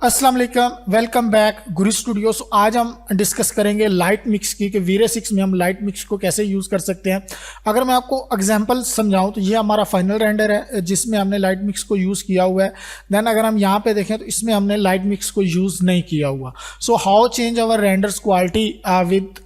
अस्सलाम वालेकुम, welcome back गुरु studio. सो आज हम डिस्कस करेंगे लाइट मिक्स की कि वीरे 6 में हम लाइट मिक्स को कैसे यूज़ कर सकते हैं। अगर मैं आपको एग्जांपल समझाऊं तो ये हमारा फाइनल रेंडर है जिसमें हमने लाइट मिक्स को यूज़ किया हुआ है। देन अगर हम यहाँ पे देखें तो इसमें हमने लाइट मिक्स को यूज़ नहीं किया हुआ। So how change our renders quality with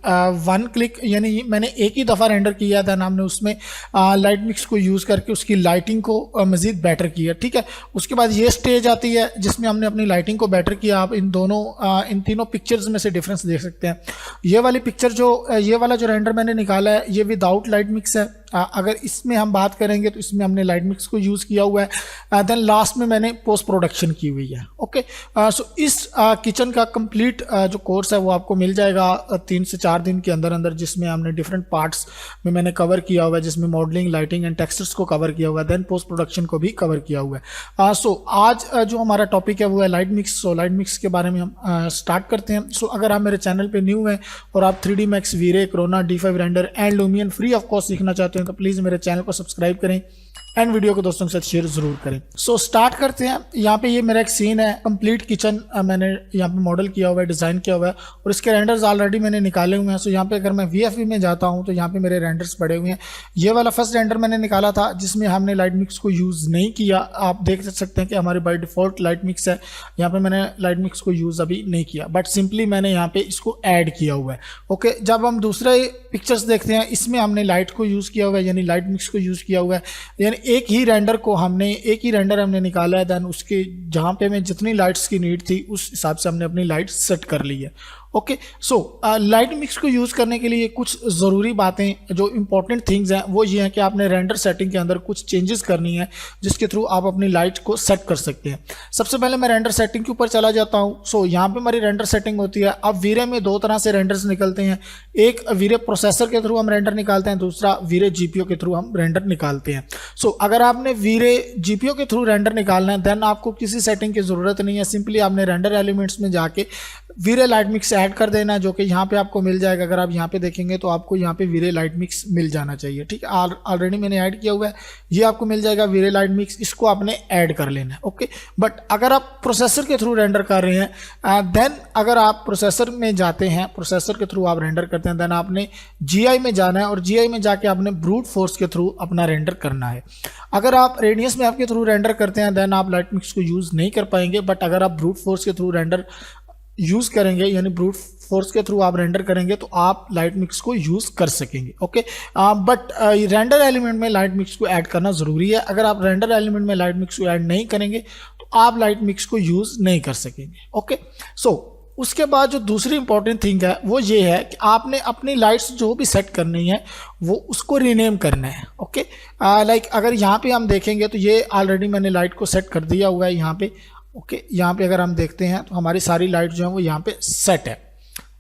one click, यानी मैंने एक ही दफ़ा रेंडर किया, देन हमने उसमें लाइट मिक्स को यूज़ करके उसकी लाइटिंग को मज़ीद बेटर किया। ठीक है, उसके बाद ये स्टेज आती है जिसमें हमने अपनी लाइटिंग को बेटर किया। आप इन तीनों पिक्चर्स में से डिफरेंस देख सकते हैं। ये वाली पिक्चर ये वाला जो रेंडर मैंने निकाला है ये विदाउट लाइट मिक्स है। अगर इसमें हम बात करेंगे तो इसमें हमने लाइट मिक्स को यूज़ किया हुआ है। देन लास्ट में मैंने पोस्ट प्रोडक्शन की हुई है। ओके, सो इस किचन का कंप्लीट जो कोर्स है वो आपको मिल जाएगा 3 से 4 दिन के अंदर अंदर, जिसमें हमने डिफरेंट पार्ट्स में मैंने कवर किया हुआ है, जिसमें मॉडलिंग, लाइटिंग एंड टेक्सचर्स को कवर किया हुआ है, देन पोस्ट प्रोडक्शन को भी कवर किया हुआ है। सो आज जो हमारा टॉपिक है वो है light mix. So light mix के बारे में हम स्टार्ट करते हैं। सो अगर आप मेरे चैनल पे न्यू हैं और आप 3D Max, VRay, Corona, D5 render and Lumion free of cost सीखना चाहते हैं तो प्लीज़ मेरे चैनल को सब्सक्राइब करें एंड वीडियो को दोस्तों के साथ शेयर जरूर करें। सो स्टार्ट करते हैं। यहाँ पे ये मेरा एक सीन है, कंप्लीट किचन मैंने यहाँ पे मॉडल किया हुआ है, डिज़ाइन किया हुआ है और इसके रेंडर्स ऑलरेडी मैंने निकाले हुए हैं। सो यहाँ पे अगर मैं VFB में जाता हूँ तो यहाँ पे मेरे रेंडर्स पड़े हुए हैं। ये वाला फर्स्ट रेंडर मैंने निकाला था जिसमें हमने लाइट मिक्स को यूज़ नहीं किया। आप देख सकते हैं कि हमारे बाई डिफ़ॉल्ट लाइट मिक्स है। यहाँ पे मैंने लाइट मिक्स को यूज़ अभी नहीं किया, बट सिंपली मैंने यहाँ पे इसको ऐड किया हुआ है। ओके, जब हम दूसरे पिक्चर्स देखते हैं इसमें हमने लाइट को यूज़ किया हुआ है, यानी लाइट मिक्स को यूज़ किया हुआ है। यानी एक ही रेंडर हमने निकाला है। देन उसके जहाँ पे मैं जितनी लाइट्स की नीड थी उस हिसाब से हमने अपनी लाइट सेट कर ली है। ओके, सो लाइट मिक्स को यूज़ करने के लिए कुछ ज़रूरी बातें जो इंपॉर्टेंट थिंग्स हैं वो ये हैं कि आपने रेंडर सेटिंग के अंदर कुछ चेंजेस करनी है जिसके थ्रू आप अपनी लाइट को सेट कर सकते हैं। सबसे पहले मैं रेंडर सेटिंग के ऊपर चला जाता हूँ। सो यहाँ पे हमारी रेंडर सेटिंग होती है। अब वीरे में 2 तरह से रेंडर्स निकलते हैं। एक वीरे प्रोसेसर के थ्रू हम रेंडर निकालते हैं, दूसरा वीरे GPU के थ्रू हम रेंडर निकालते हैं। सो अगर आपने वीरे GPU के थ्रू रेंडर निकालना है देन आपको किसी सेटिंग की ज़रूरत नहीं है। सिंपली आपने रेंडर एलिमेंट्स में जाके वीरे लाइट मिक्स ऐड कर देना है, जो कि यहाँ पे आपको मिल जाएगा। अगर आप यहाँ पे देखेंगे तो आपको यहाँ पे वीरे लाइट मिक्स मिल जाना चाहिए। ठीक है, ऑलरेडी मैंने ऐड किया हुआ है, ये आपको मिल जाएगा वीरे लाइट मिक्स। इसको आपने ऐड कर लेना है। ओके, बट अगर आप प्रोसेसर के थ्रू रेंडर कर रहे हैं देन अगर आप प्रोसेसर में जाते हैं, प्रोसेसर के थ्रू आप रेंडर करते हैं, देन आपने GI में जाना है और GI में जाके आपने ब्रूट फोर्स के थ्रू अपना रेंडर करना है। अगर आप रेडियस में आपके थ्रू रेंडर करते हैं देन आप लाइट मिक्स को यूज़ नहीं कर पाएंगे, बट अगर आप ब्रूट फोर्स के थ्रू रेंडर यूज़ करेंगे, यानी ब्रूट फोर्स के थ्रू आप रेंडर करेंगे तो आप लाइट मिक्स को यूज़ कर सकेंगे। ओके, बट रेंडर एलिमेंट में लाइट मिक्स को ऐड करना ज़रूरी है। अगर आप रेंडर एलिमेंट में लाइट मिक्स को ऐड नहीं करेंगे तो आप लाइट मिक्स को यूज़ नहीं कर सकेंगे। ओके, सो उसके बाद जो दूसरी इंपॉर्टेंट थिंग है वो ये है कि आपने अपनी लाइट्स जो भी सेट करनी है वो उसको रीनेम करना है। ओके, लाइक अगर यहाँ पे हम देखेंगे तो ये ऑलरेडी मैंने लाइट को सेट कर दिया हुआ है यहाँ पे। ओके, यहाँ पे अगर हम देखते हैं तो हमारी सारी लाइट जो है वो यहाँ पे सेट है।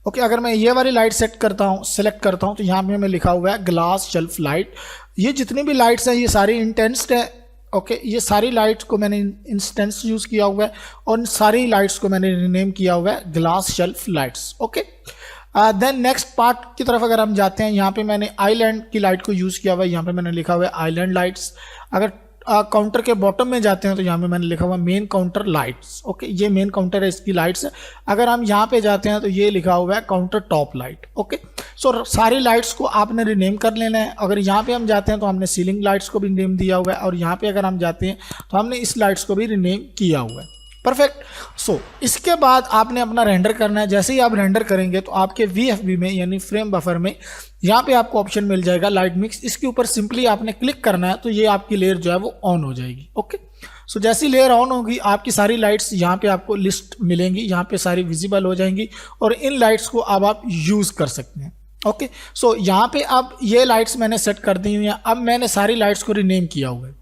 ओके, अगर मैं ये वाली लाइट सेट करता हूँ, सेलेक्ट करता हूँ तो यहाँ पे हमें लिखा हुआ है ग्लास शेल्फ लाइट। ये जितनी भी लाइट्स हैं ये सारी इंटेंस्ड है। ओके, ये सारी लाइट्स को मैंने इंस्टेंस यूज़ किया हुआ है और सारी लाइट्स को मैंने रीनेम किया हुआ है glass shelf lights. Okay, then next part की तरफ अगर हम जाते हैं, यहाँ पे मैंने आइलैंड की लाइट को यूज़ किया हुआ है। यहाँ पे मैंने लिखा हुआ है आइलैंड लाइट्स। अगर काउंटर के बॉटम में जाते हैं तो यहाँ पे मैंने लिखा हुआ मेन काउंटर लाइट्स। ओके, ये मेन काउंटर है, इसकी लाइट्स है। अगर हम यहाँ पे जाते हैं तो ये लिखा हुआ है काउंटर टॉप लाइट। ओके, सो सारी लाइट्स को आपने रिनेम कर लेना है। अगर यहाँ पे हम जाते हैं तो हमने सीलिंग लाइट्स को भी नेम दिया हुआ है और यहाँ पे अगर हम जाते हैं तो हमने इस लाइट्स को भी रिनेम किया हुआ है। परफेक्ट। सो इसके बाद आपने अपना रेंडर करना है। जैसे ही आप रेंडर करेंगे तो आपके VFB में यानी फ्रेम बफर में यहाँ पे आपको ऑप्शन मिल जाएगा लाइट मिक्स। इसके ऊपर सिंपली आपने क्लिक करना है तो ये आपकी लेयर जो है वो ऑन हो जाएगी। ओके, सो जैसी लेयर ऑन होगी आपकी सारी लाइट्स यहाँ पे आपको लिस्ट मिलेंगी, यहाँ पे सारी विजिबल हो जाएंगी और इन लाइट्स को अब आप यूज़ कर सकते हैं। ओके, सो यहाँ पे अब ये लाइट्स मैंने सेट कर दी हुई हैं। अब मैंने सारी लाइट्स को रिनेम किया हुआ है।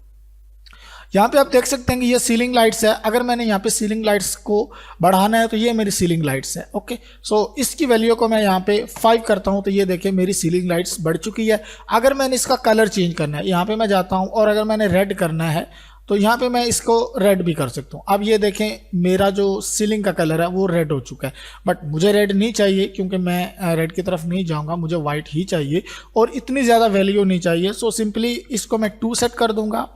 यहाँ पे आप देख सकते हैं कि ये सीलिंग लाइट्स है। अगर मैंने यहाँ पे सीलिंग लाइट्स को बढ़ाना है तो ये मेरी सीलिंग लाइट्स है। ओके, सो इसकी वैल्यू को मैं यहाँ पे 5 करता हूँ तो ये देखिए मेरी सीलिंग लाइट्स बढ़ चुकी है। अगर मैंने इसका कलर चेंज करना है यहाँ पे मैं जाता हूँ और अगर मैंने रेड करना है तो यहाँ पे मैं इसको रेड भी कर सकता हूँ। अब ये देखें मेरा जो सीलिंग का कलर है वो रेड हो चुका है, बट मुझे रेड नहीं चाहिए क्योंकि मैं रेड की तरफ नहीं जाऊँगा, मुझे वाइट ही चाहिए और इतनी ज़्यादा वैल्यू नहीं चाहिए। सो सिंपली इसको मैं 2 सेट कर दूंगा।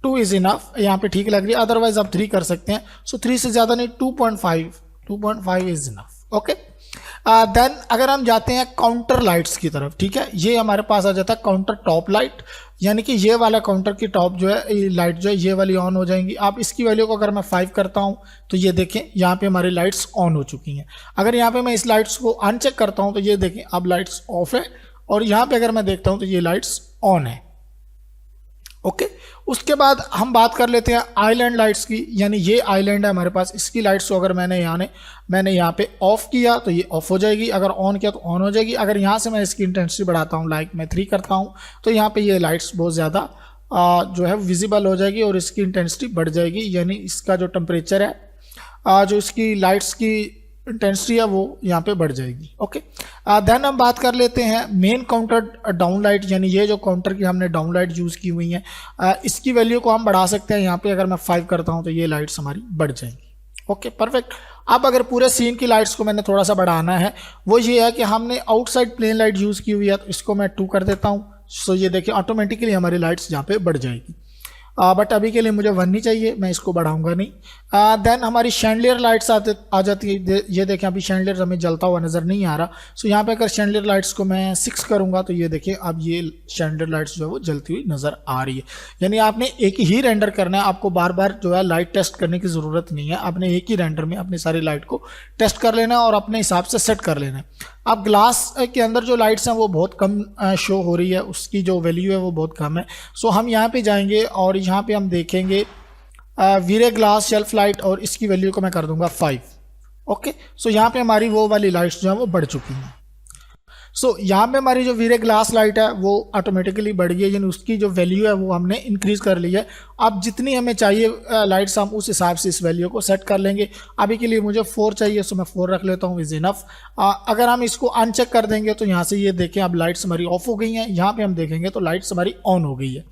2 इज इनफ, यहाँ पे ठीक लग रही है, अदरवाइज आप 3 कर सकते हैं। सो 3 से ज़्यादा नहीं, 2.5 इज इनफ। ओके, देन अगर हम जाते हैं काउंटर लाइट्स की तरफ, ठीक है, ये हमारे पास आ जाता है काउंटर टॉप लाइट, यानी कि ये वाला काउंटर की टॉप जो है लाइट जो है ये वाली ऑन हो जाएंगी। आप इसकी वैल्यू को अगर मैं 5 करता हूँ तो ये देखें यहाँ पे हमारी लाइट्स ऑन हो चुकी हैं। अगर यहाँ पे मैं इस लाइट्स को अनचेक करता हूँ तो ये देखें अब लाइट्स ऑफ है, और यहाँ पे अगर मैं देखता हूँ तो ये लाइट्स ऑन है। ओके, उसके बाद हम बात कर लेते हैं आइलैंड लाइट्स की, यानी ये आइलैंड है हमारे पास, इसकी लाइट्स को अगर मैंने यहाँ पे ऑफ किया तो ये ऑफ हो जाएगी, अगर ऑन किया तो ऑन हो जाएगी। अगर यहाँ से मैं इसकी इंटेंसिटी बढ़ाता हूँ, लाइक मैं 3 करता हूँ, तो यहाँ पे ये लाइट्स बहुत ज़्यादा जो है विजिबल हो जाएगी और इसकी इंटेंसिटी बढ़ जाएगी, यानी इसका जो टेम्परेचर है जो इसकी लाइट्स की इंटेंसिटी है वो यहाँ पे बढ़ जाएगी। ओके, देन हम बात कर लेते हैं मेन काउंटर डाउन लाइट, यानी ये जो काउंटर की हमने डाउन लाइट यूज़ की हुई है, इसकी वैल्यू को हम बढ़ा सकते हैं। यहाँ पे अगर मैं 5 करता हूँ तो ये लाइट्स हमारी बढ़ जाएंगी। Okay, perfect. अब अगर पूरे सीन की लाइट्स को मैंने थोड़ा सा बढ़ाना है, वो ये है कि हमने आउटसाइड प्लेन लाइट यूज़ की हुई है, तो इसको मैं 2 कर देता हूँ। सो ये देखिए ऑटोमेटिकली हमारी लाइट्स यहाँ पे बढ़ जाएगी। बट अभी के लिए मुझे 1 नहीं चाहिए, मैं इसको बढ़ाऊंगा नहीं। देन हमारी शैंडलियर लाइट्स आ जाती है, ये देखें अभी शैंडलियर हमें जलता हुआ नज़र नहीं आ रहा। सो यहाँ पे अगर शैंडलियर लाइट्स को मैं 6 करूँगा तो ये देखिए अब ये शैंडलियर लाइट्स जो है वो जलती हुई नज़र आ रही है। यानी आपने एक ही रेंडर करना है, आपको बार बार जो है लाइट टेस्ट करने की ज़रूरत नहीं है। आपने एक ही रेंडर में अपनी सारी लाइट को टेस्ट कर लेना है और अपने हिसाब से सेट कर लेना है। अब ग्लास के अंदर जो लाइट्स हैं वो बहुत कम शो हो रही है, उसकी जो वैल्यू है वो बहुत कम है। सो हम यहाँ पे जाएंगे और यहाँ पे हम देखेंगे वीरे ग्लास शेल्फ लाइट, और इसकी वैल्यू को मैं कर दूंगा 5। ओके, सो यहाँ पे हमारी वो वाली लाइट्स जो है वो बढ़ चुकी हैं। सो यहाँ पे हमारी जो वीरे ग्लास लाइट है वो ऑटोमेटिकली बढ़ गई है, यानी उसकी जो वैल्यू है वो हमने इंक्रीज कर ली है। अब जितनी हमें चाहिए लाइट्स हम उस हिसाब से इस वैल्यू को सेट कर लेंगे। अभी के लिए मुझे 4 चाहिए, सो मैं 4 रख लेता हूँ, इज इनफ। अगर हम इसको अनचेक कर देंगे तो यहाँ से ये देखें अब लाइट्स हमारी ऑफ हो गई हैं, यहाँ पे हम देखेंगे तो लाइट्स हमारी ऑन हो गई है।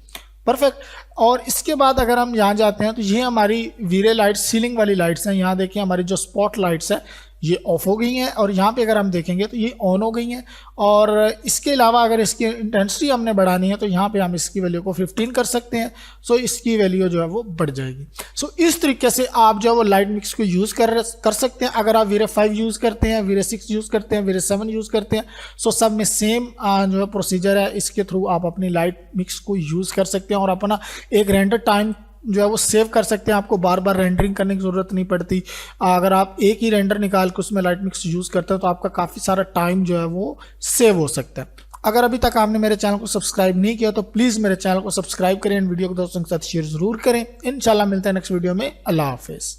परफेक्ट। और इसके बाद अगर हम यहाँ जाते हैं तो ये हमारी वीरे लाइट्स सीलिंग वाली लाइट्स हैं। यहाँ देखिए हमारी जो स्पॉट लाइट्स है ये ऑफ हो गई हैं, और यहाँ पे अगर हम देखेंगे तो ये ऑन हो गई हैं। और इसके अलावा अगर इसकी इंटेंसिटी हमने बढ़ानी है तो यहाँ पे हम इसकी वैल्यू को 15 कर सकते हैं। सो इसकी वैल्यू जो है वो बढ़ जाएगी। सो इस तरीके से आप जो है वो लाइट मिक्स को यूज़ कर सकते हैं। अगर आप वीरे 5 यूज़ करते हैं, वीरे 6 यूज़ करते हैं, वीरे 7 यूज़ करते हैं, सो सब में सेम जो है प्रोसीजर है। इसके थ्रू आप अपनी लाइट मिक्स को यूज़ कर सकते हैं और अपना एक रेंडर टाइम जो है वो सेव कर सकते हैं। आपको बार बार रेंडरिंग करने की ज़रूरत नहीं पड़ती। अगर आप एक ही रेंडर निकाल के उसमें लाइट मिक्स यूज़ करते हैं तो आपका काफ़ी सारा टाइम जो है वो सेव हो सकता है। अगर अभी तक आपने मेरे चैनल को सब्सक्राइब नहीं किया तो प्लीज़ मेरे चैनल को सब्सक्राइब करें, इन वीडियो को दोस्तों के साथ शेयर ज़रूर करें। इंशाल्लाह मिलते हैं नेक्स्ट वीडियो में। अल्लाह हाफिज़।